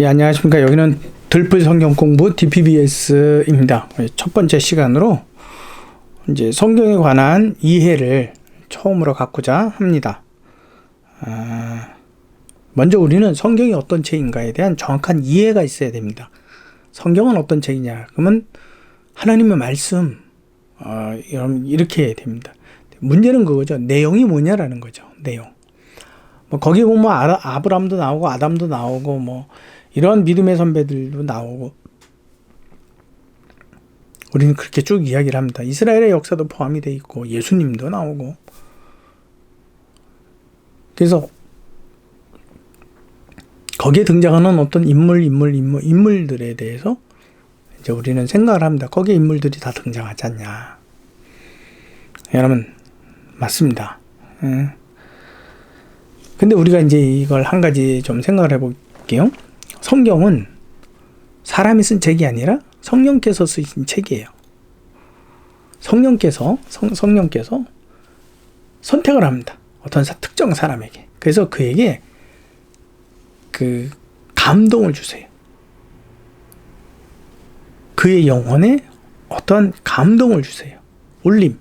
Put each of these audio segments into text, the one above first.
예, 안녕하십니까. 여기는 들풀 성경 공부 DPBS입니다. 첫 번째 시간으로 이제 성경에 관한 이해를 처음으로 갖고자 합니다. 먼저 우리는 성경이 어떤 책인가에 대한 정확한 이해가 있어야 됩니다. 성경은 어떤 책이냐? 그러면 하나님의 말씀, 이렇게 해야 됩니다. 문제는 그거죠. 내용이 뭐냐라는 거죠. 내용. 뭐 거기 보면 아브람도 나오고 아담도 나오고 뭐 이런 믿음의 선배들도 나오고 우리는 그렇게 쭉 이야기를 합니다. 이스라엘의 역사도 포함이 돼 있고 예수님도 나오고 그래서 거기에 등장하는 어떤 인물들에 대해서 이제 우리는 생각을 합니다. 거기에 인물들이 다 등장하지 않냐. 여러분 맞습니다. 근데 우리가 이제 이걸 한 가지 좀 생각을 해볼게요. 성경은 사람이 쓴 책이 아니라 성령께서 쓰신 책이에요. 성령께서 선택을 합니다. 어떤 특정 사람에게. 그래서 그에게 그 감동을 주세요. 그의 영혼에 어떤 감동을 주세요. 울림.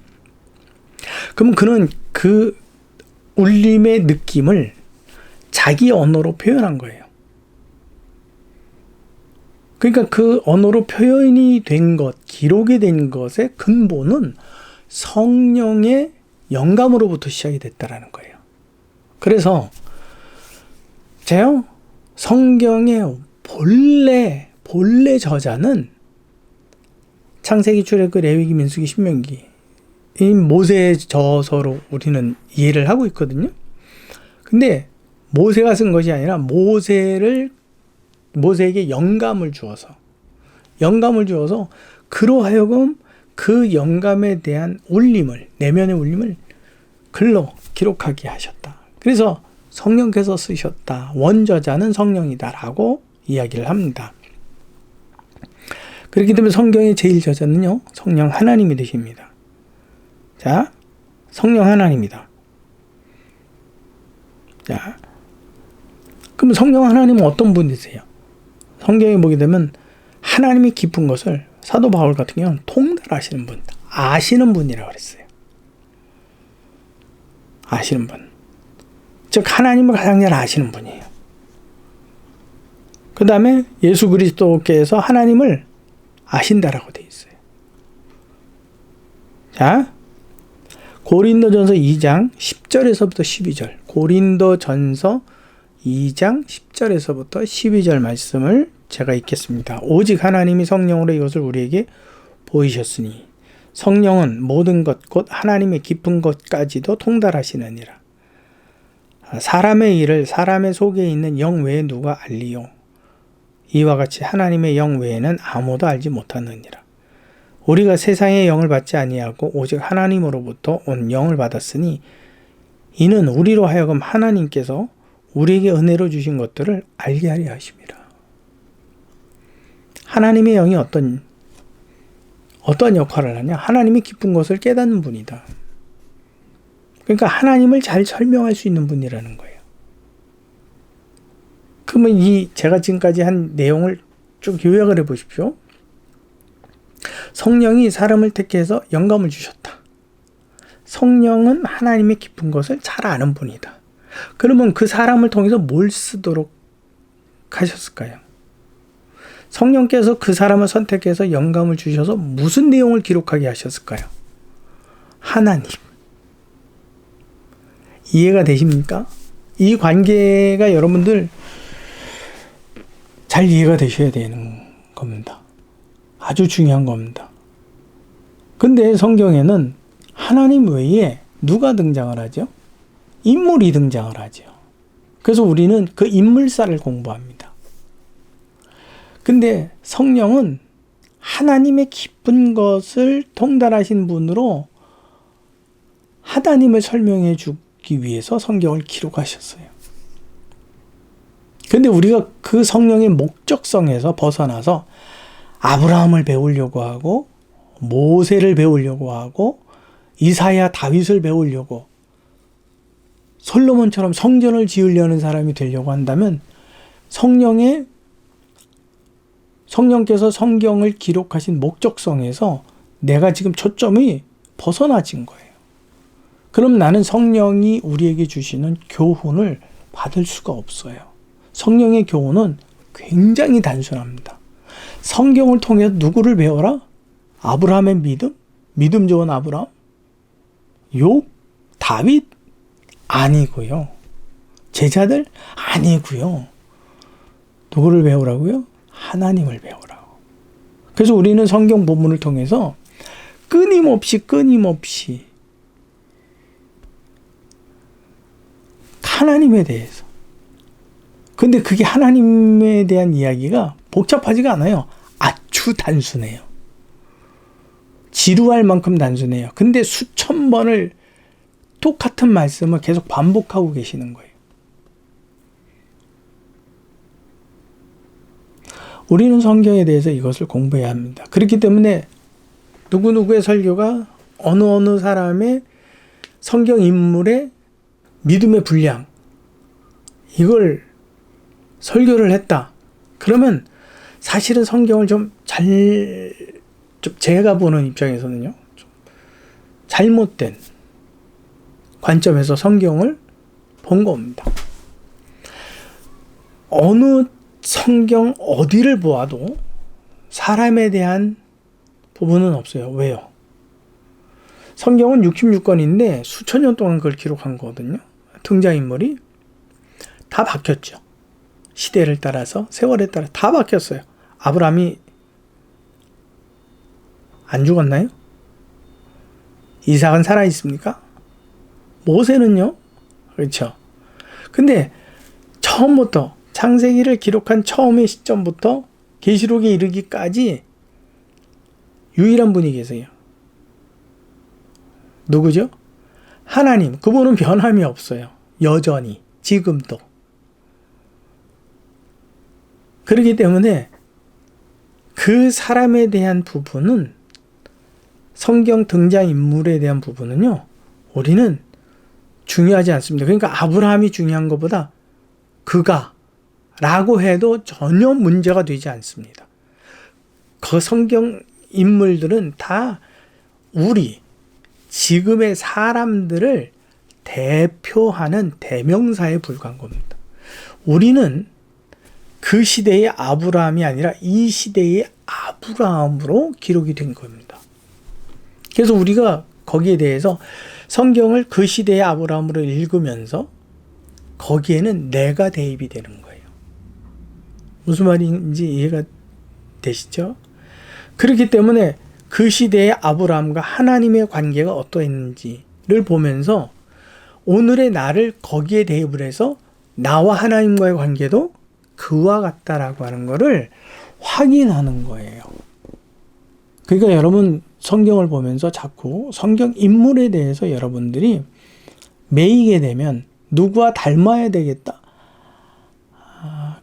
그럼 그는 그 울림의 느낌을 자기 언어로 표현한 거예요. 그러니까 그 언어로 표현이 된 것, 기록이 된 것의 근본은 성령의 영감으로부터 시작이 됐다라는 거예요. 그래서 제가 성경의 본래 저자는 창세기, 출애굽, 레위기, 민수기, 신명기 이 모세의 저서로 우리는 이해를 하고 있거든요. 근데 모세가 쓴 것이 아니라 모세에게 영감을 주어서 그로 하여금 그 영감에 대한 울림을, 내면의 울림을 글로 기록하게 하셨다. 그래서 성령께서 쓰셨다. 원저자는 성령이다라고 이야기를 합니다. 그렇기 때문에 성경의 제일 저자는요, 성령 하나님이 되십니다. 자, 성령 하나님이다. 자, 그럼 성령 하나님은 어떤 분이세요? 성경에 보게 되면 하나님이 깊은 것을 사도 바울 같은 경우는 통달하시는 분, 아시는 분이라고 그랬어요. 아시는 분. 즉 하나님을 가장 잘 아시는 분이에요. 그 다음에 예수 그리스도께서 하나님을 아신다라고 되어 있어요. 자, 고린도전서 2장 10절에서부터 12절. 고린도전서 2장 10절에서부터 12절 말씀을 제가 읽겠습니다. 오직 하나님이 성령으로 이것을 우리에게 보이셨으니 성령은 모든 것 곧 하나님의 깊은 것까지도 통달하시느니라. 사람의 일을 사람의 속에 있는 영 외에 누가 알리요? 이와 같이 하나님의 영 외에는 아무도 알지 못하느니라. 우리가 세상의 영을 받지 아니하고 오직 하나님으로부터 온 영을 받았으니 이는 우리로 하여금 하나님께서 우리에게 은혜로 주신 것들을 알게 하려 하심이라. 하나님의 영이 어떤 역할을 하냐? 하나님이 깊은 것을 깨닫는 분이다. 그러니까 하나님을 잘 설명할 수 있는 분이라는 거예요. 그러면 제가 지금까지 한 내용을 쭉 요약을 해 보십시오. 성령이 사람을 택해서 영감을 주셨다. 성령은 하나님의 깊은 것을 잘 아는 분이다. 그러면 그 사람을 통해서 뭘 쓰도록 하셨을까요? 성령께서 그 사람을 선택해서 영감을 주셔서 무슨 내용을 기록하게 하셨을까요? 하나님. 이해가 되십니까? 이 관계가 여러분들 잘 이해가 되셔야 되는 겁니다. 아주 중요한 겁니다. 근데 성경에는 하나님 외에 누가 등장을 하죠? 인물이 등장을 하죠. 그래서 우리는 그 인물사를 공부합니다. 근데 성령은 하나님의 깊은 것을 통달하신 분으로 하나님을 설명해 주기 위해서 성경을 기록하셨어요. 근데 우리가 그 성령의 목적성에서 벗어나서 아브라함을 배우려고 하고 모세를 배우려고 하고 이사야 다윗을 배우려고 솔로몬처럼 성전을 지으려는 사람이 되려고 한다면 성령의 성령께서 성경을 기록하신 목적성에서 내가 지금 초점이 벗어나진 거예요. 그럼 나는 성령이 우리에게 주시는 교훈을 받을 수가 없어요. 성령의 교훈은 굉장히 단순합니다. 성경을 통해서 누구를 배워라? 아브라함의 믿음? 믿음 좋은 아브라함? 욥? 다윗? 아니고요. 제자들? 아니고요. 누구를 배우라고요? 하나님을 배우라고. 그래서 우리는 성경 본문을 통해서 끊임없이 하나님에 대해서. 근데 그게 하나님에 대한 이야기가 복잡하지가 않아요. 아주 단순해요. 지루할 만큼 단순해요. 근데 수천 번을 똑같은 말씀을 계속 반복하고 계시는 거예요. 우리는 성경에 대해서 이것을 공부해야 합니다. 그렇기 때문에 누구누구의 설교가 어느 사람의 성경 인물의 믿음의 분량, 이걸 설교를 했다. 그러면 사실은 성경을 좀 제가 보는 입장에서는요, 좀 잘못된 관점에서 성경을 본 겁니다. 어느 성경 어디를 보아도 사람에 대한 부분은 없어요. 왜요? 성경은 66권인데 수천 년 동안 그걸 기록한 거거든요. 등장인물이 다 바뀌었죠. 시대를 따라서, 세월에 따라 다 바뀌었어요. 아브라함이 안 죽었나요? 이삭은 살아있습니까? 모세는요? 그렇죠. 근데 처음부터 창세기를 기록한 처음의 시점부터 계시록에 이르기까지 유일한 분이 계세요. 누구죠? 하나님. 그분은 변함이 없어요. 여전히. 지금도. 그렇기 때문에 그 사람에 대한 부분은, 성경 등장인물에 대한 부분은요, 우리는 중요하지 않습니다. 그러니까 아브라함이 중요한 것보다 그가 라고 해도 전혀 문제가 되지 않습니다. 그 성경 인물들은 다 우리 지금의 사람들을 대표하는 대명사에 불과한 겁니다. 우리는 그 시대의 아브라함이 아니라 이 시대의 아브라함으로 기록이 된 겁니다. 그래서 우리가 거기에 대해서 성경을 그 시대의 아브라함으로 읽으면서 거기에는 내가 대입이 되는 거예요. 무슨 말인지 이해가 되시죠? 그렇기 때문에 그 시대의 아브라함과 하나님의 관계가 어떠했는지를 보면서 오늘의 나를 거기에 대입을 해서 나와 하나님과의 관계도 그와 같다라고 하는 것을 확인하는 거예요. 그러니까 여러분 성경을 보면서 자꾸 성경 인물에 대해서 여러분들이 매이게 되면 누구와 닮아야 되겠다.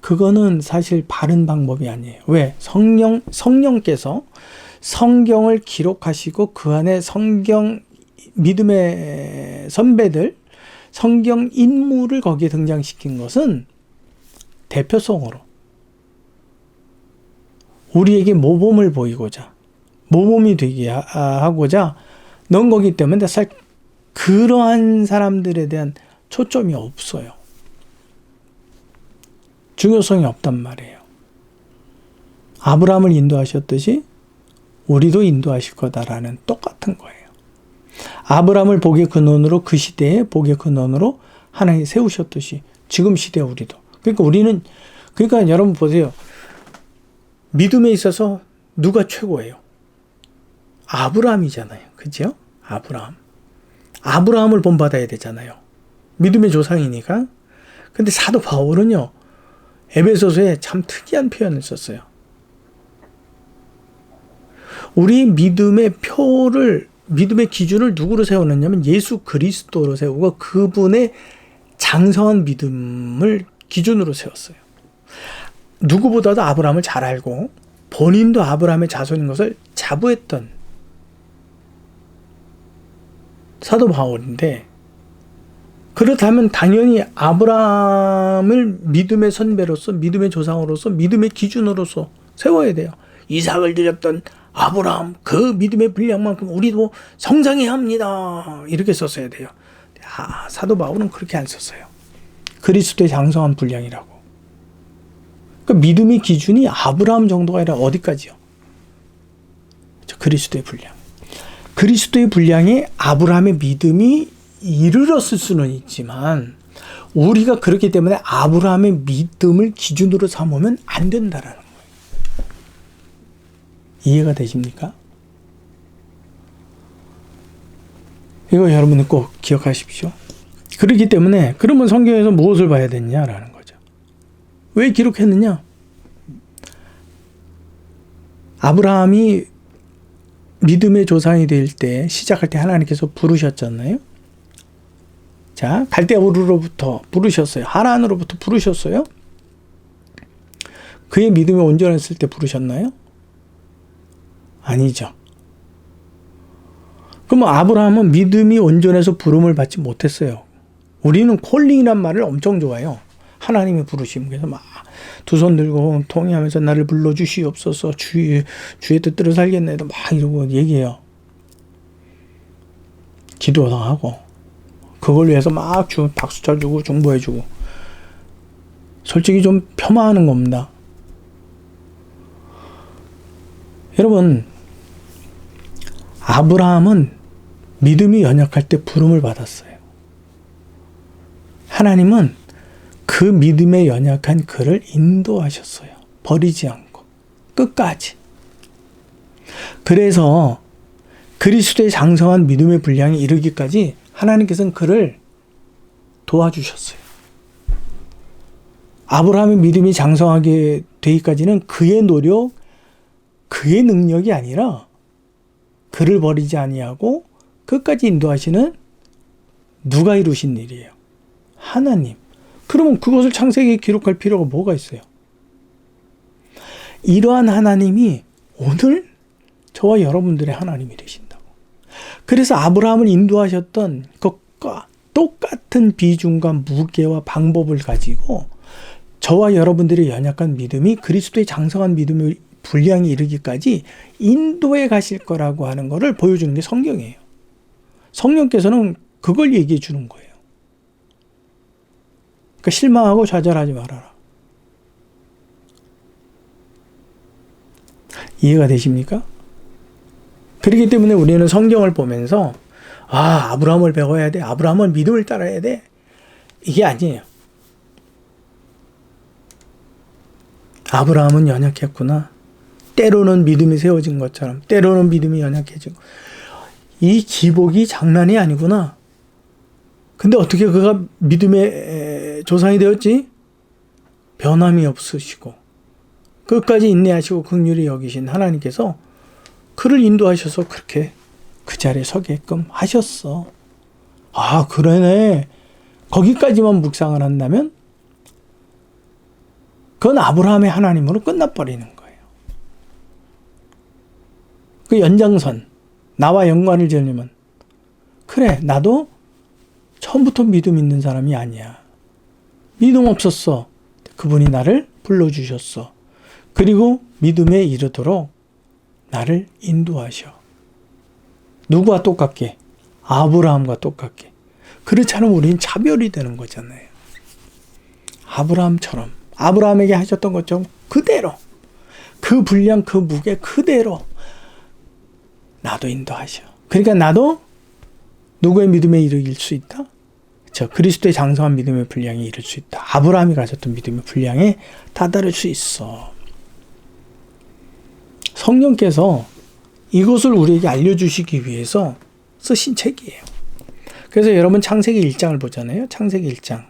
그거는 사실 바른 방법이 아니에요. 왜? 성령께서 성경을 기록하시고 그 안에 성경 믿음의 선배들, 성경 인물을 거기에 등장시킨 것은 대표성으로 우리에게 모범을 보이고자, 모범이 되게 하고자 넣은 거기 때문에 사실 그러한 사람들에 대한 초점이 없어요. 중요성이 없단 말이에요. 아브라함을 인도하셨듯이 우리도 인도하실 거다라는 똑같은 거예요. 아브라함을 복의 근원으로, 그 시대에 복의 근원으로 하나님 세우셨듯이 지금 시대 우리도. 그러니까 여러분 보세요. 믿음에 있어서 누가 최고예요? 아브라함이잖아요. 그죠? 아브라함을 본받아야 되잖아요. 믿음의 조상이니까. 근데 사도 바울은요, 에베소서에 참 특이한 표현을 썼어요. 우리 믿음의 기준을 누구로 세우느냐면 예수 그리스도로 세우고 그분의 장성한 믿음을 기준으로 세웠어요. 누구보다도 아브라함을 잘 알고 본인도 아브라함의 자손인 것을 자부했던 사도 바울인데, 그렇다면 당연히 아브라함을 믿음의 선배로서, 믿음의 조상으로서, 믿음의 기준으로서 세워야 돼요. 이삭을 드렸던 아브라함 그 믿음의 분량만큼 우리도 성장해야 합니다. 이렇게 썼어야 돼요. 사도 바울은 그렇게 안 썼어요. 그리스도의 장성한 분량이라고. 그러니까 믿음의 기준이 아브라함 정도가 아니라 어디까지요? 그리스도의 분량. 그리스도의 분량에 아브라함의 믿음이 이르렀을 수는 있지만 우리가 그렇기 때문에 아브라함의 믿음을 기준으로 삼으면 안 된다라는 거예요. 이해가 되십니까? 이거 여러분은 꼭 기억하십시오. 그렇기 때문에 그러면 성경에서 무엇을 봐야 되냐라는 거죠. 왜 기록했느냐? 아브라함이 믿음의 조상이 될 때 시작할 때 하나님께서 부르셨잖아요. 자, 갈대아우르로부터 부르셨어요. 하란으로부터 부르셨어요. 그의 믿음이 온전했을 때 부르셨나요? 아니죠. 그럼 아브라함은 믿음이 온전해서 부름을 받지 못했어요. 우리는 콜링이란 말을 엄청 좋아해요. 하나님이 부르심. 그래서 막 두 손 들고 통회하면서 나를 불러주시옵소서. 주의 뜻대로 살겠네. 막 이러고 얘기해요. 기도도 하고 그걸 위해서 막 박수 쳐주고 중보해주고. 솔직히 좀 폄하하는 겁니다. 여러분, 아브라함은 믿음이 연약할 때 부름을 받았어요. 하나님은 그 믿음에 연약한 그를 인도하셨어요. 버리지 않고 끝까지. 그래서 그리스도의 장성한 믿음의 분량에 이르기까지 하나님께서는 그를 도와주셨어요. 아브라함의 믿음이 장성하게 되기까지는 그의 노력, 그의 능력이 아니라 그를 버리지 아니하고 끝까지 인도하시는 누가 이루신 일이에요? 하나님. 그러면 그것을 창세기에 기록할 필요가 뭐가 있어요? 이러한 하나님이 오늘 저와 여러분들의 하나님이 되신다고. 그래서 아브라함을 인도하셨던 것과 똑같은 비중과 무게와 방법을 가지고 저와 여러분들의 연약한 믿음이 그리스도의 장성한 믿음의 분량에 이르기까지 인도해 가실 거라고 하는 것을 보여주는 게 성경이에요. 성령께서는 그걸 얘기해 주는 거예요. 그러니까 실망하고 좌절하지 말아라. 이해가 되십니까? 그렇기 때문에 우리는 성경을 보면서 아브라함을 배워야 돼. 아브라함은 믿음을 따라야 돼. 이게 아니에요. 아브라함은 연약했구나. 때로는 믿음이 세워진 것처럼 때로는 믿음이 연약해지고 이 기복이 장난이 아니구나. 근데 어떻게 그가 믿음의 조상이 되었지? 변함이 없으시고 끝까지 인내하시고 긍휼히 여기신 하나님께서 그를 인도하셔서 그렇게 그 자리에 서게끔 하셨어. 그러네. 거기까지만 묵상을 한다면 그건 아브라함의 하나님으로 끝나버리는 거예요. 그 연장선, 나와 연관을 지으려면 그래, 나도 처음부터 믿음 있는 사람이 아니야. 믿음 없었어. 그분이 나를 불러주셨어. 그리고 믿음에 이르도록 나를 인도하셔. 누구와 똑같게? 아브라함과 똑같게. 그렇지 않으면 우리는 차별이 되는 거잖아요. 아브라함처럼, 아브라함에게 하셨던 것처럼 그대로, 그 분량, 그 무게 그대로 나도 인도하셔. 그러니까 나도 누구의 믿음에 이르길 수 있다? 그리스도의 장성한 믿음의 분량에 이를 수 있다. 아브라함이 가졌던 믿음의 분량에 다다를 수 있어. 성령께서 이것을 우리에게 알려주시기 위해서 쓰신 책이에요. 그래서 여러분 창세기 1장을 보잖아요. 창세기 1장.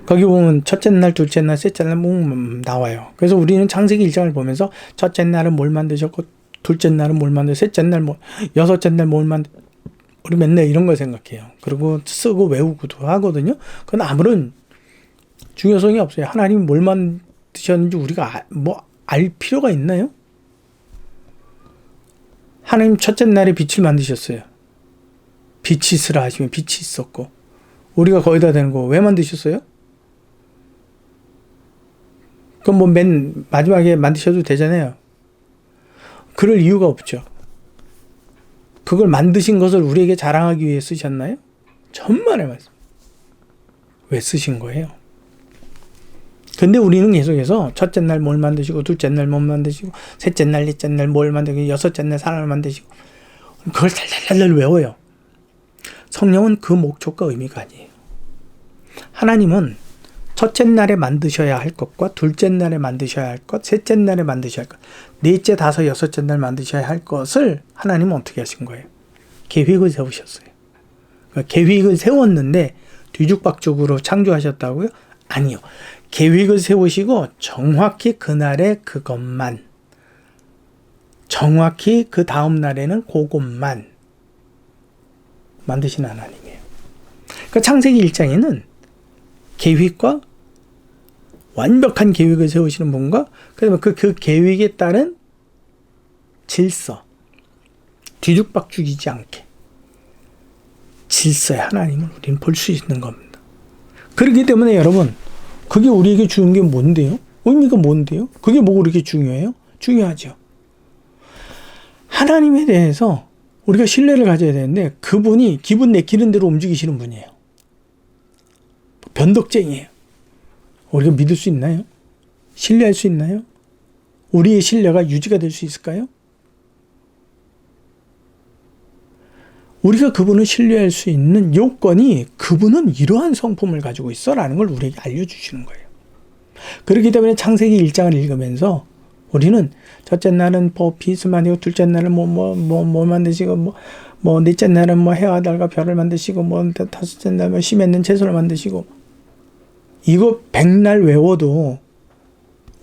거기 보면 첫째 날, 둘째 날, 셋째 날 나와요. 그래서 우리는 창세기 1장을 보면서 첫째 날은 뭘 만드셨고 둘째 날은 뭘 만들고 셋째 날 여섯째 날 뭘 만들고 우리 맨날 이런 걸 생각해요. 그리고 쓰고 외우기도 하거든요. 그건 아무런 중요성이 없어요. 하나님이 뭘 만드셨는지 우리가 알 필요가 있나요? 하나님 첫째 날에 빛을 만드셨어요. 빛이 있으라 하시면 빛이 있었고 우리가 거의 다 되는 거 왜 만드셨어요? 그럼 뭐 맨 마지막에 만드셔도 되잖아요. 그럴 이유가 없죠. 그걸 만드신 것을 우리에게 자랑하기 위해 쓰셨나요? 천만의 말씀. 왜 쓰신 거예요? 근데 우리는 계속해서 첫째 날 뭘 만드시고, 둘째 날 뭘 만드시고, 셋째 날, 넷째 날 뭘 만드시고, 여섯째 날 사람을 만드시고, 그걸 달달달 외워요. 성령은 그 목적과 의미가 아니에요. 하나님은 첫째 날에 만드셔야 할 것과 둘째 날에 만드셔야 할 것, 셋째 날에 만드셔야 할 것, 넷째, 다섯, 여섯째 날 만드셔야 할 것을 하나님은 어떻게 하신 거예요? 계획을 세우셨어요. 그러니까 계획을 세웠는데 뒤죽박죽으로 창조하셨다고요? 아니요. 계획을 세우시고 정확히 그날에 그것만, 정확히 그 다음 날에는 그것만 만드신 하나님이에요. 그러니까 창세기 1장에는 계획과 완벽한 계획을 세우시는 분과 그다음에 그 계획에 따른 질서, 뒤죽박죽이지 않게 질서의 하나님을 우리는 볼 수 있는 겁니다. 그렇기 때문에 여러분, 그게 우리에게 주는 게 뭔데요? 의미가 뭔데요? 그게 뭐 그렇게 중요해요? 중요하죠. 하나님에 대해서 우리가 신뢰를 가져야 되는데 그분이 기분 내키는 대로 움직이시는 분이에요. 변덕쟁이에요. 우리가 믿을 수 있나요? 신뢰할 수 있나요? 우리의 신뢰가 유지가 될 수 있을까요? 우리가 그분을 신뢰할 수 있는 요건이 그분은 이러한 성품을 가지고 있어 라는 걸 우리에게 알려주시는 거예요. 그렇기 때문에 창세기 1장을 읽으면서 우리는 첫째 날은 비스만이고 둘째 날은 뭐 만드시고 넷째 날은 해와 달과 별을 만드시고 다섯째 날은 씨 맺는 채소를 만드시고 이거 백날 외워도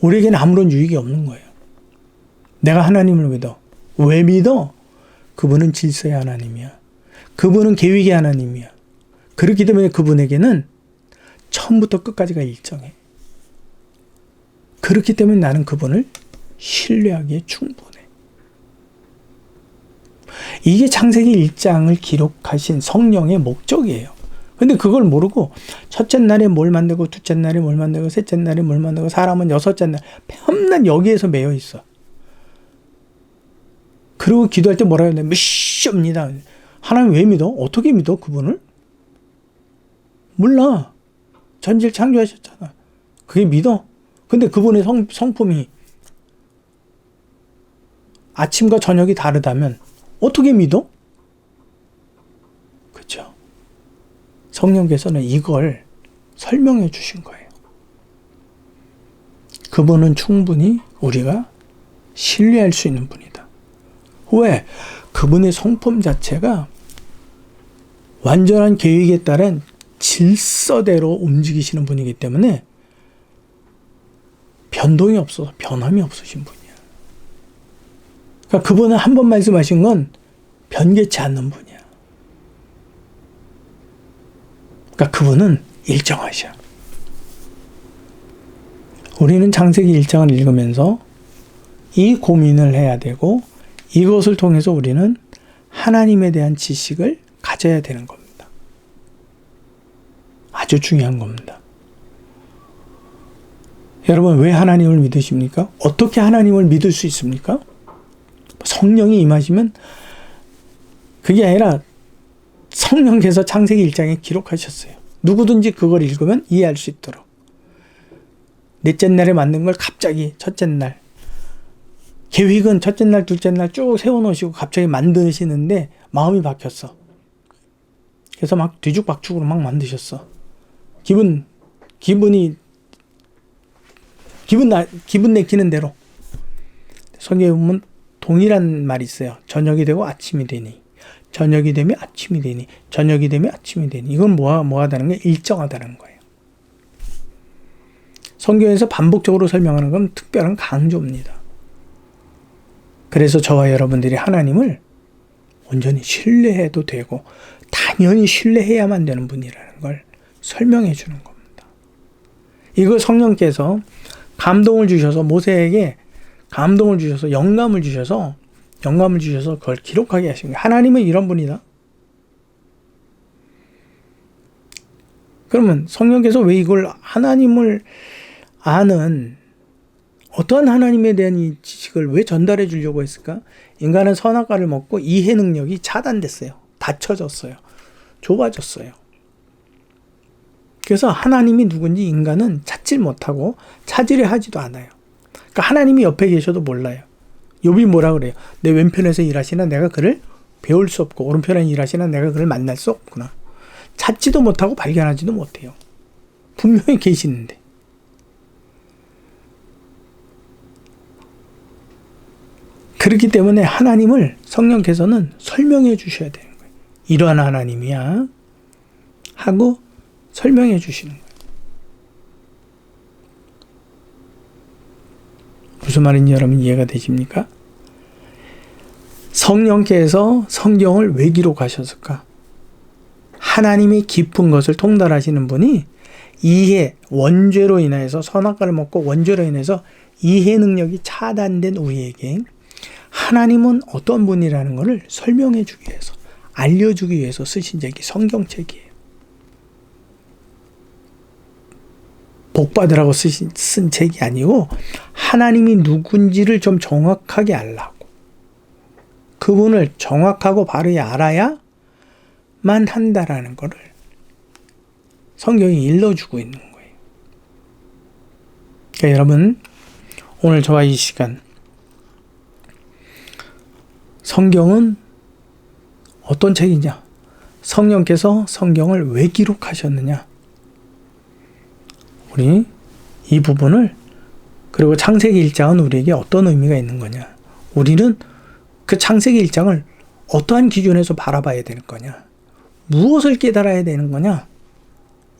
우리에게는 아무런 유익이 없는 거예요. 내가 하나님을 믿어. 왜 믿어? 그분은 질서의 하나님이야. 그분은 계획의 하나님이야. 그렇기 때문에 그분에게는 처음부터 끝까지가 일정해. 그렇기 때문에 나는 그분을 신뢰하기에 충분해. 이게 창세기 1장을 기록하신 성령의 목적이에요. 근데 그걸 모르고 첫째 날에 뭘 만들고 둘째 날에 뭘 만들고 셋째 날에 뭘 만들고 사람은 여섯째 날 맨날 여기에서 매여 있어. 그리고 기도할 때 뭐라 해야 돼? 미션입니다. 하나님 왜 믿어? 어떻게 믿어? 그분을? 몰라. 전지를 창조하셨잖아. 그게 믿어? 근데 그분의 성품이 아침과 저녁이 다르다면 어떻게 믿어? 그렇죠. 성령께서는 이걸 설명해 주신 거예요. 그분은 충분히 우리가 신뢰할 수 있는 분이다. 왜? 그분의 성품 자체가 완전한 계획에 따른 질서대로 움직이시는 분이기 때문에 변동이 없어서 변함이 없으신 분이야. 그러니까 그분은 한 번 말씀하신 건 변개치 않는 분이야. 그러니까 그분은 일정하셔. 우리는 창세기 1장을 읽으면서 이 고민을 해야 되고 이것을 통해서 우리는 하나님에 대한 지식을 가져야 되는 겁니다. 아주 중요한 겁니다. 여러분 왜 하나님을 믿으십니까? 어떻게 하나님을 믿을 수 있습니까? 성령이 임하시면 그게 아니라 성령께서 창세기 1장에 기록하셨어요. 누구든지 그걸 읽으면 이해할 수 있도록. 넷째 날에 만든 걸 갑자기 첫째 날. 계획은 첫째 날, 둘째 날 쭉 세워놓으시고 갑자기 만드시는데 마음이 바뀌었어. 그래서 막 뒤죽박죽으로 막 만드셨어. 기분 내키는 대로. 성경에 보면 동일한 말이 있어요. 저녁이 되고 아침이 되니. 저녁이 되면 아침이 되니. 저녁이 되면 아침이 되니. 이건 뭐하다는 게 일정하다는 거예요. 성경에서 반복적으로 설명하는 건 특별한 강조입니다. 그래서 저와 여러분들이 하나님을 온전히 신뢰해도 되고 당연히 신뢰해야만 되는 분이라는 걸 설명해 주는 겁니다. 이걸 성령께서 감동을 주셔서 모세에게 감동을 주셔서 영감을 주셔서 그걸 기록하게 하신 거예요. 하나님은 이런 분이다. 그러면 성령께서 왜 이걸 하나님을 아는 어떠한 하나님에 대한 이 지식을 왜 전달해 주려고 했을까? 인간은 선악과를 먹고 이해 능력이 차단됐어요. 닫혀졌어요. 좁아졌어요. 그래서 하나님이 누군지 인간은 찾질 못하고 찾으려 하지도 않아요. 그러니까 하나님이 옆에 계셔도 몰라요. 욥이 뭐라 그래요? 내 왼편에서 일하시나 내가 그를 배울 수 없고 오른편에 일하시나 내가 그를 만날 수 없구나. 찾지도 못하고 발견하지도 못해요. 분명히 계시는데. 그렇기 때문에 하나님을 성령께서는 설명해 주셔야 되는 거예요. 이러한 하나님이야 하고 설명해 주시는 거예요. 무슨 말인지 여러분 이해가 되십니까? 성령께서 성경을 왜 기록하셨을까? 하나님의 깊은 것을 통달하시는 분이 이해, 원죄로 인해서 선악과를 먹고 원죄로 인해서 이해 능력이 차단된 우리에게 하나님은 어떤 분이라는 것을 설명해 주기 위해서, 알려주기 위해서 쓰신 책이 성경책이에요. 복받으라고 쓴 책이 아니고 하나님이 누군지를 좀 정확하게 알라고. 그분을 정확하고 바르게 알아야만 한다라는 것을 성경이 일러주고 있는 거예요. 그러니까 여러분, 오늘 저와 이 시간 성경은 어떤 책이냐? 성령께서 성경을 왜 기록하셨느냐? 우리 이 부분을, 그리고 창세기 1장은 우리에게 어떤 의미가 있는 거냐? 우리는 그 창세기 1장을 어떠한 기준에서 바라봐야 되는 거냐? 무엇을 깨달아야 되는 거냐?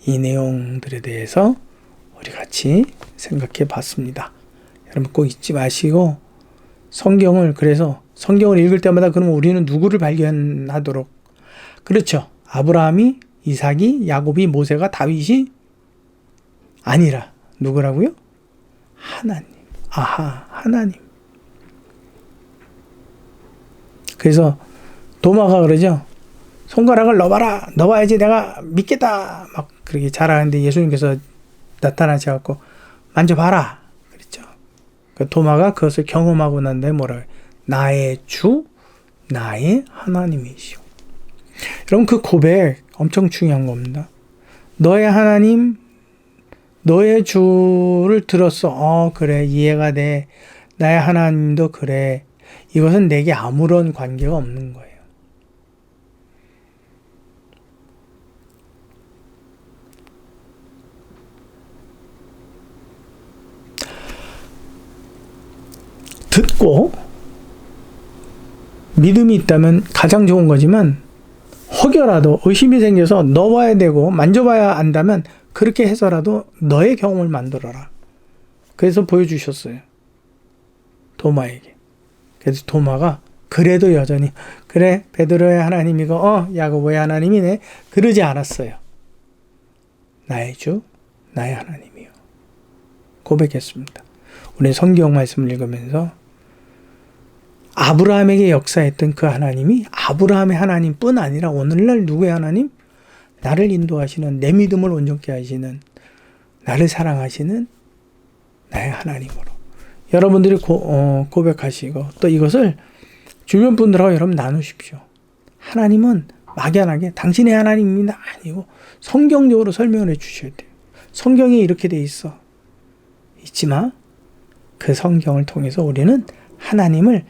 이 내용들에 대해서 우리 같이 생각해 봤습니다. 여러분 꼭 잊지 마시고 그래서 성경을 읽을 때마다 그러면 우리는 누구를 발견하도록, 그렇죠. 아브라함이, 이삭이, 야곱이, 모세가, 다윗이 아니라 누구라고요? 하나님. 하나님. 그래서 도마가 그러죠. 손가락을 넣어봐라. 넣어야지 내가 믿겠다. 막 그렇게 자라는데 예수님께서 나타나셔갖고 만져봐라. 그랬죠. 그 도마가 그것을 경험하고 난 다음에 뭐라고 해요? 나의 주, 나의 하나님이시오. 여러분 그 고백 엄청 중요한 겁니다. 너의 하나님, 너의 주를 들었어. 그래. 이해가 돼. 나의 하나님도 그래. 이것은 내게 아무런 관계가 없는 거예요. 듣고 믿음이 있다면 가장 좋은 거지만 혹여라도 의심이 생겨서 넣어봐야 되고 만져봐야 안다면 그렇게 해서라도 너의 경험을 만들어라. 그래서 보여주셨어요. 도마에게. 그래서 도마가 그래도 여전히 그래 베드로의 하나님이고 야고보의 하나님이네 그러지 않았어요. 나의 주 나의 하나님이요. 고백했습니다. 우리 성경 말씀을 읽으면서 아브라함에게 역사했던 그 하나님이 아브라함의 하나님뿐 아니라 오늘날 누구의 하나님? 나를 인도하시는, 내 믿음을 온전케 하시는, 나를 사랑하시는 나의 하나님으로 여러분들이 고백하시고 또 이것을 주변 분들하고 여러분 나누십시오. 하나님은 막연하게 당신의 하나님입니다 아니고 성경적으로 설명을 해 주셔야 돼요. 성경에 이렇게 돼 있어. 있지만 그 성경을 통해서 우리는 하나님을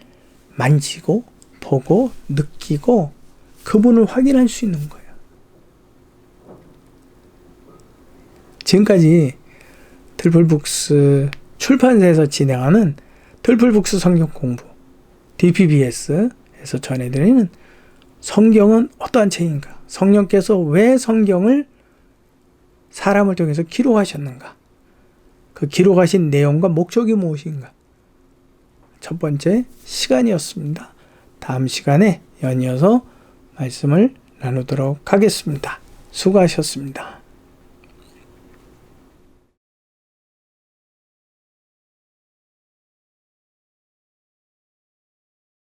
만지고 보고 느끼고 그분을 확인할 수 있는 거예요. 지금까지 들풀북스 출판사에서 진행하는 들풀북스 성경 공부 DPBS에서 전해드리는 성경은 어떠한 책인가? 성령께서 왜 성경을 사람을 통해서 기록하셨는가? 그 기록하신 내용과 목적이 무엇인가? 첫 번째 시간이었습니다. 다음 시간에 연이어서 말씀을 나누도록 하겠습니다. 수고하셨습니다.